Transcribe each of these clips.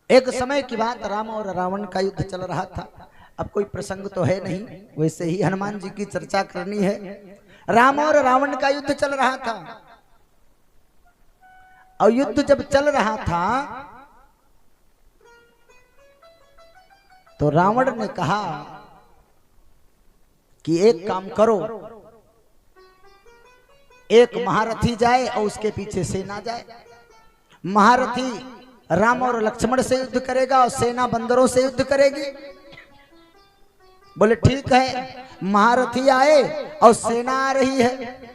एक समय की बात, राम और रावण का युद्ध चल रहा था। अब कोई प्रसंग तो है नहीं, वैसे ही हनुमान जी की चर्चा करनी है। राम और रावण का युद्ध चल रहा था, और युद्ध जब चल रहा था तो रावण ने कहा कि एक काम करो, एक महारथी जाए और उसके पीछे सेना जाए। महारथी राम और लक्ष्मण से युद्ध करेगा और सेना बंदरों से युद्ध करेगी। बोले ठीक है। महारथी आए और सेना आ रही है।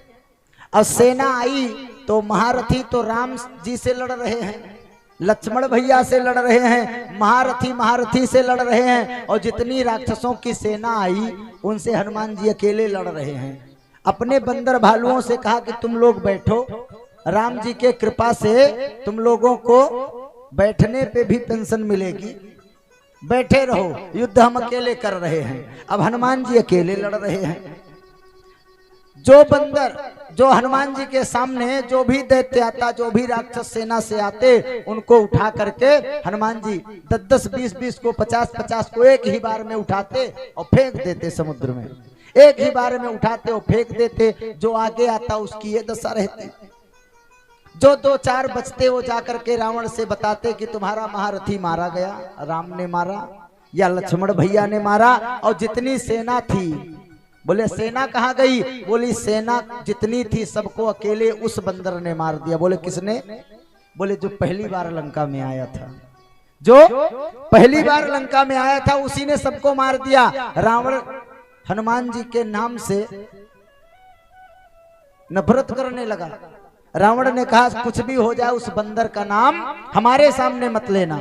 और सेना आई तो महारथी तो राम जी से लड़ रहे हैं, लक्ष्मण भैया से लड़ रहे हैं, महारथी से लड़ रहे हैं। और जितनी राक्षसों की सेना आई उनसे हनुमान जी अकेले लड़ रहे हैं। अपने बंदर भालुओं से कहा कि तुम लोग बैठो, राम जी के कृपा से तुम लोगों को बैठने पे भी पेंशन मिलेगी, बैठे रहो, युद्ध हम अकेले कर रहे हैं। अब हनुमान जी अकेले लड़ रहे हैं। जो बंदर जो हनुमान जी के सामने जो भी दैत्य आता, जो भी राक्षस सेना से आते, उनको उठा करके हनुमान जी 10-10, 20-20 को, 50-50 को एक ही बार में उठाते और फेंक देते समुद्र में। एक ही बार में उठाते और फेंक देते। जो आगे आता उसकी ये दशा रहती। जो 2-4 बचते वो जाकर के रावण से बताते कि तुम्हारा महारथी मारा गया, राम ने मारा या लक्ष्मण भैया ने मारा। और जितनी सेना थी, बोले सेना कहाँ गई? बोली सेना जितनी थी सबको अकेले उस बंदर ने मार दिया। बोले किसने? बोले जो पहली बार लंका में आया था, जो पहली बार लंका में आया था उसी ने सबको मार दिया। रावण हनुमान जी के नाम से नफरत करने लगा। रावण ने कहा कुछ भी हो जाए उस बंदर का नाम हमारे सामने मत लेना,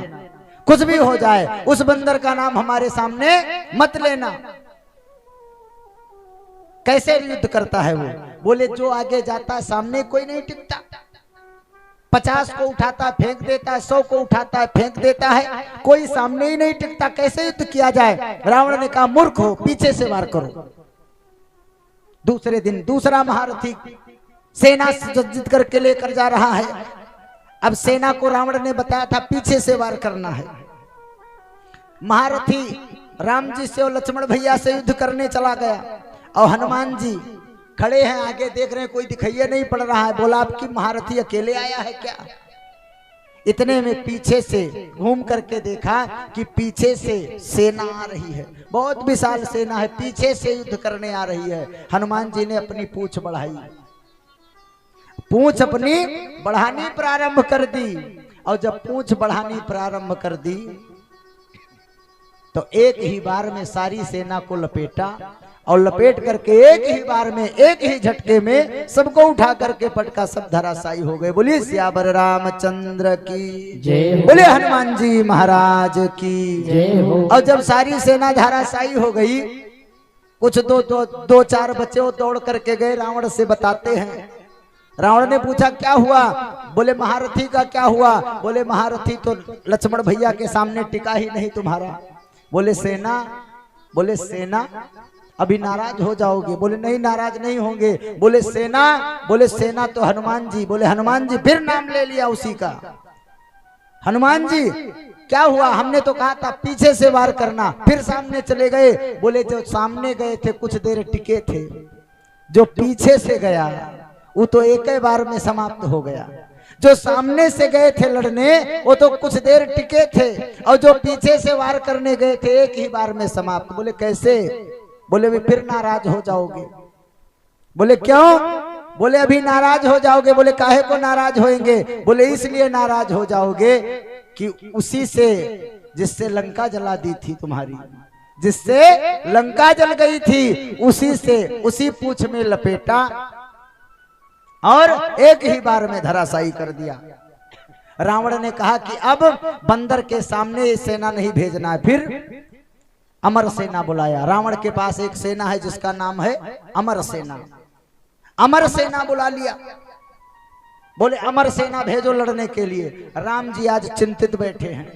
कुछ भी हो जाए उस बंदर का नाम हमारे सामने मत लेना। कैसे युद्ध करता है वो? बोले जो आगे जाता है सामने कोई नहीं टिकता, 50 को उठाता है फेंक देता है, 100 को उठाता है फेंक देता है, कोई सामने ही नहीं टिकता, कैसे युद्ध किया जाए? रावण ने कहा मूर्ख हो, पीछे से वार करो। दूसरे दिन दूसरा महारथी सेना सज्जित करके लेकर जा रहा है। अब सेना को रावण ने बताया था पीछे से वार करना है। महारथी राम जी से और लक्ष्मण भैया से युद्ध करने चला गया और हनुमान जी खड़े हैं आगे, देख रहे हैं कोई दिखाई नहीं पड़ रहा है। बोला आपकी महारथी अकेले आया है क्या? इतने में पीछे से घूम करके देखा कि पीछे से सेना आ रही है, बहुत विशाल सेना है, पीछे से युद्ध करने आ रही है। हनुमान जी ने अपनी पूंछ बढ़ाई, पूंछ अपनी बढ़ानी प्रारंभ कर दी। और जब पूंछ बढ़ानी प्रारंभ कर दी तो एक ही बार में सारी सेना को लपेटा और लपेट करके एक ही बार में, एक ही झटके में सबको उठा करके पटका, सब धराशायी हो गए। बोलिए सियावर रामचंद्र की जय, बोले हनुमान जी महाराज की जय हो। और जब सारी सेना धराशायी हो गई, कुछ 2-4 बच्चे वो दौड़ करके गए, रावण से बताते हैं। रावण ने पूछा क्या हुआ? बोले महारथी का क्या हुआ? बोले महारथी तो लक्ष्मण भैया के सामने टिका ही नहीं तुम्हारा। बोले सेना? बोले सेना अभी नाराज हो जाओगे। बोले नहीं नाराज नहीं होंगे। बोले सेना? बोले सेना तो हनुमान जी। बोले हनुमान जी? फिर नाम ले लिया उसी का, हनुमान जी क्या हुआ? हमने तो कहा था पीछे से वार करना, फिर सामने चले गए। बोले जो सामने गए थे कुछ देर टिके थे, जो पीछे से गया वो तो एक ही बार में समाप्त हो गया। जो सामने से गए थे लड़ने वो तो कुछ देर टिके थे, और जो पीछे से वार करने गए थे एक ही बार में समाप्त। बोले कैसे? बोले भी फिर नाराज हो जाओगे। बोले क्यों? बोले अभी नाराज हो जाओगे। बोले काहे को नाराज होएंगे? बोले इसलिए नाराज हो जाओगे कि उसी से जिससे लंका जला दी थी तुम्हारी, जिससे लंका जल गई थी, उसी से उसी पूंछ में लपेटा और एक ही बार में धराशायी कर दिया। रावण ने कहा कि अब बंदर के सामने ये सेना नहीं भेजना है। फिर अमर सेना बुलाया। रावण के पास एक सेना है जिसका नाम है अमर सेना। अमर सेना बुला लिया। बोले अमर सेना भेजो लड़ने के लिए। राम जी आज चिंतित बैठे हैं।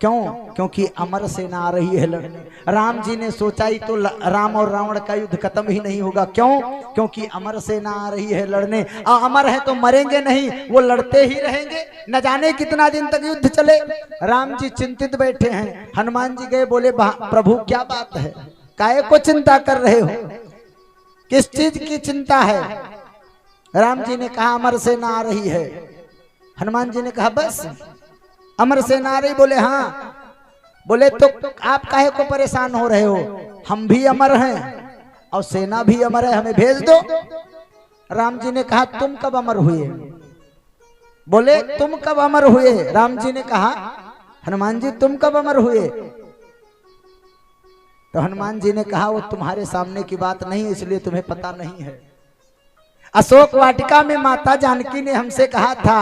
क्यों? क्योंकि अमर सेना आ रही है लड़ने। राम जी ने सोचा ही तो राम और रावण का युद्ध खत्म ही नहीं होगा। क्यों? क्योंकि अमर सेना आ रही है लड़ने। अमर है तो मरेंगे नहीं, वो लड़ते ही रहेंगे, न जाने कितना दिन तक युद्ध चले। राम जी चिंतित बैठे हैं। हनुमान जी गए, बोले प्रभु क्या बात है, काहे को चिंता कर रहे हो, किस चीज की चिंता है? राम जी ने कहा अमर सेना आ रही है। हनुमान जी ने कहा बस अमर सेना आ रही? बोले हाँ। बोले तो आप काहे को परेशान हो रहे हो, हम भी अमर हैं और सेना भी अमर है, हमें भेज दो। राम जी ने कहा तुम कब अमर हुए? बोले तुम कब अमर हुए? राम जी ने कहा हनुमान जी तुम कब अमर हुए? तो हनुमान जी ने कहा वो तुम्हारे सामने की बात नहीं, इसलिए तुम्हें पता नहीं है। अशोक वाटिका में माता जानकी ने हमसे कहा था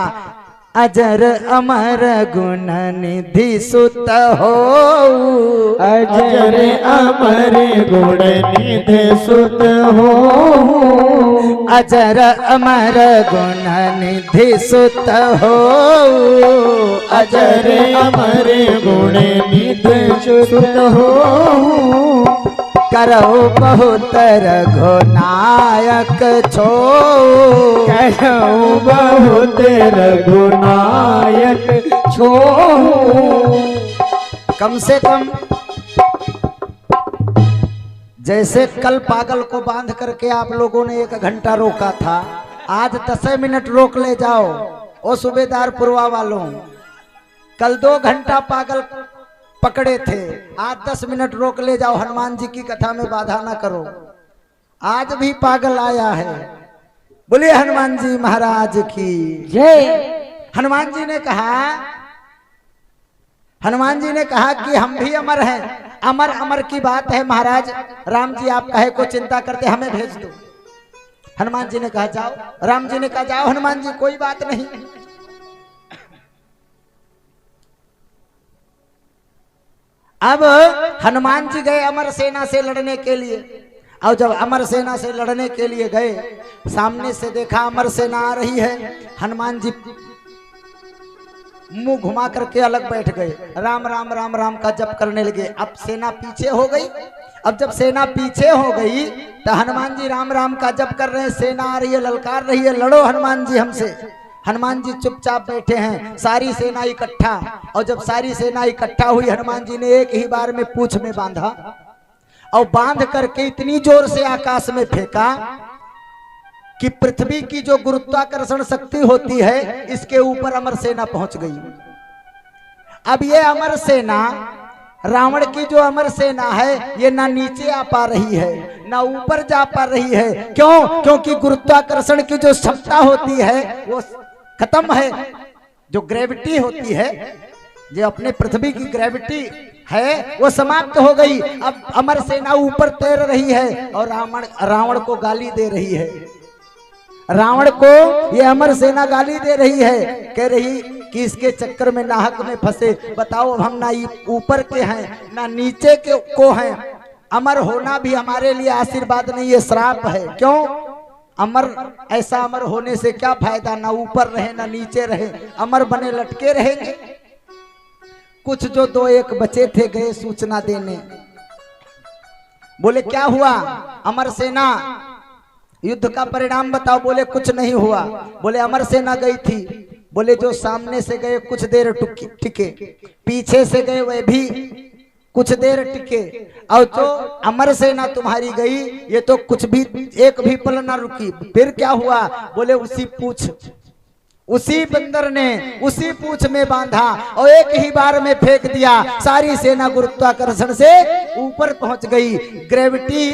अजर अमर गुण निधि सुत हो, अजर अमर गुण निधि सुत हो, अजर अमर गुण निधि सुत हो, अजर अमर गुण निधि सुत हो, करो बहुत रघुनायक छो, करो बहुत रघुनायक छो। कम से कम जैसे कल पागल को बांध करके आप लोगों ने 1 घंटा रोका था, आज 10 मिनट रोक ले जाओ। ओ सूबेदार पुरवा वालों, कल 2 घंटा पागल पकड़े थे, आज 10 मिनट रोक ले जाओ। हनुमान जी की कथा में बाधा ना करो, आज भी पागल आया है। बोलिए हनुमान जी महाराज की जय। हनुमान जी ने कहा कि हम भी अमर हैं। अमर अमर की बात है महाराज, राम जी आप काहे को चिंता करते, हमें भेज दो। हनुमान जी ने कहा जाओ। राम जी ने कहा जाओ हनुमान जी, कोई बात नहीं। अब हनुमान जी गए अमर सेना से लड़ने के लिए, और जब अमर सेना से लड़ने के लिए गए, सामने से देखा अमर सेना आ रही है। हनुमान जी मुंह घुमा करके अलग बैठ गए, राम राम राम राम का जप करने लगे। अब सेना पीछे हो गई। अब जब सेना पीछे हो गई तो हनुमान जी राम राम का जप कर रहे हैं, सेना आ रही है, ललकार रही है, लड़ो हनुमान जी हमसे। हनुमान जी चुपचाप बैठे हैं, सारी सेना इकट्ठा। और जब सारी सेना इकट्ठा हुई, हनुमान जी ने एक ही बार में पूंछ में बांधा और बांध करके इतनी जोर से आकाश में फेंका कि पृथ्वी की जो गुरुत्वाकर्षण शक्ति होती है, इसके ऊपर अमर सेना पहुंच गई। अब ये अमर सेना, रावण की जो अमर सेना है, ये ना नीचे आ पा रही है ना ऊपर जा पा रही है। क्यों? क्योंकि गुरुत्वाकर्षण की जो क्षमता होती है वो खत्म है। जो ग्रेविटी होती है, जो अपने पृथ्वी की ग्रेविटी है, वो समाप्त हो गई। अब अमर सेना ऊपर तैर रही है और रावण को गाली दे रही है। रावण को ये अमर सेना गाली दे रही है, कह रही कि इसके चक्कर में नाहक में फंसे। बताओ, हम ना ऊपर के हैं ना नीचे के को हैं। अमर होना भी हमारे लिए आशीर्वाद नहीं, ये श्राप है। क्यों? अमर, ऐसा अमर होने से क्या फायदा, ना ऊपर रहे ना नीचे रहे, अमर बने लटके रहेंगे। कुछ जो 2-1 बचे थे गए सूचना देने, बोले क्या हुआ अमर सेना, युद्ध का परिणाम बताओ। बोले कुछ नहीं हुआ। बोले अमर सेना गई थी। बोले जो सामने से गए कुछ देर टिके, पीछे से गए वे भी कुछ देर टिके, और जो अमर सेना तुम्हारी गई ये तो कुछ भी एक भी पल ना रुकी। फिर क्या हुआ? बोले उसी बंदर ने उसी पूंछ में बांधा और एक ही बार में फेंक दिया। सारी सेना गुरुत्वाकर्षण से ऊपर पहुंच गई, ग्रेविटी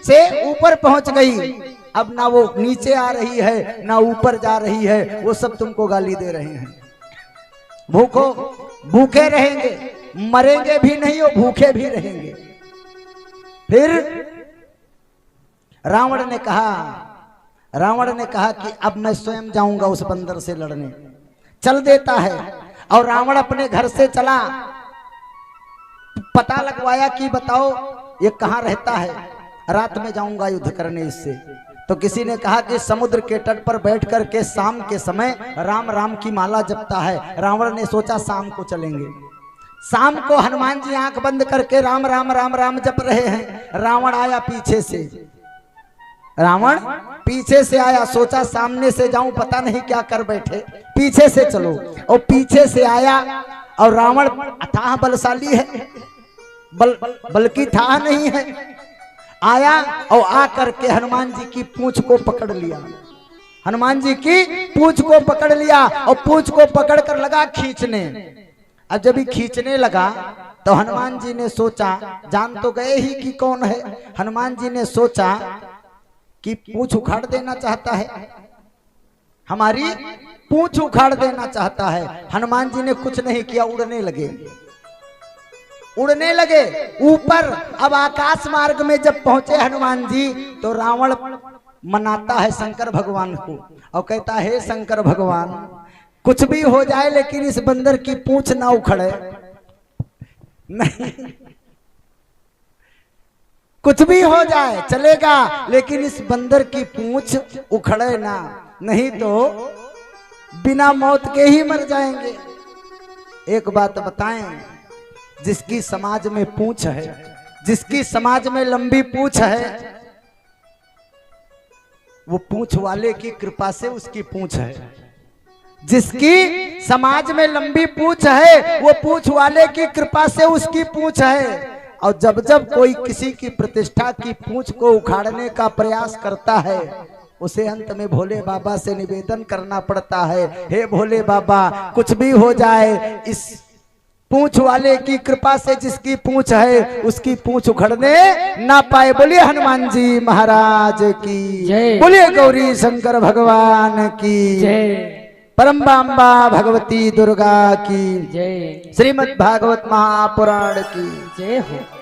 से ऊपर पहुंच गई। अब ना वो नीचे आ रही है ना ऊपर जा रही है, वो सब तुमको गाली दे रहे हैं। भूखे रहेंगे, मरेंगे भी नहीं और भूखे भी रहेंगे। फिर रावण ने कहा कि अब मैं स्वयं जाऊंगा उस बंदर से लड़ने। चल देता है और रावण अपने घर से चला, पता लगवाया कि बताओ ये कहाँ रहता है, रात में जाऊंगा युद्ध करने इससे। तो किसी ने कहा कि समुद्र के तट पर बैठ कर के शाम के समय राम राम की माला जपता है। रावण ने सोचा शाम को चलेंगे। शाम को हनुमान जी आंख बंद करके राम राम राम राम जप रहे हैं। रावण आया पीछे से, रावण पीछे से आया, सोचा सामने से जाऊं पता नहीं क्या कर बैठे, पीछे से चलो। और पीछे से आया और रावण अथाह बलशाली है, बल की था नहीं है। आया और आकर के हनुमान जी की पूंछ को पकड़ लिया, हनुमान जी की पूंछ को पकड़ लिया और पूंछ को पकड़ कर लगा खींचने। अब जब ही खींचने लगा तो हनुमान जी ने सोचा, जान तो गए ही कि कौन है। हनुमान जी ने सोचा कि पूंछ उखाड़ देना चाहता है, हमारी पूंछ उखाड़ देना चाहता है। हनुमान जी ने कुछ नहीं किया, उड़ने लगे, उड़ने लगे ऊपर। अब आकाश मार्ग में जब पहुंचे हनुमान जी तो रावण मनाता है शंकर भगवान को और कहता है, शंकर भगवान कुछ भी हो जाए लेकिन इस बंदर की पूंछ ना उखड़े, नहीं कुछ भी हो जाए चलेगा लेकिन इस बंदर की पूंछ उखड़े ना, नहीं तो बिना मौत के ही मर जाएंगे। एक बात बताएं, जिसकी समाज में पूंछ है, जिसकी समाज में लंबी पूंछ है, वो पूंछ वाले की कृपा से उसकी पूंछ है। जिसकी समाज में लंबी पूंछ है वो पूंछ वाले की कृपा से उसकी पूंछ है। और जब जब कोई किसी की प्रतिष्ठा की पूंछ को उखाड़ने का प्रयास करता है उसे अंत में भोले बाबा से निवेदन करना पड़ता है, हे भोले बाबा कुछ भी हो जाए इस पूंछ वाले की कृपा से जिसकी पूंछ है उसकी पूंछ उखड़ने ना पाए। बोलिए हनुमान जी महाराज की जय, बोलिए गौरी शंकर भगवान की जय, परम्बाम्बा भगवती दुर्गा की जय, श्रीमद् भागवत महापुराण की जय हो।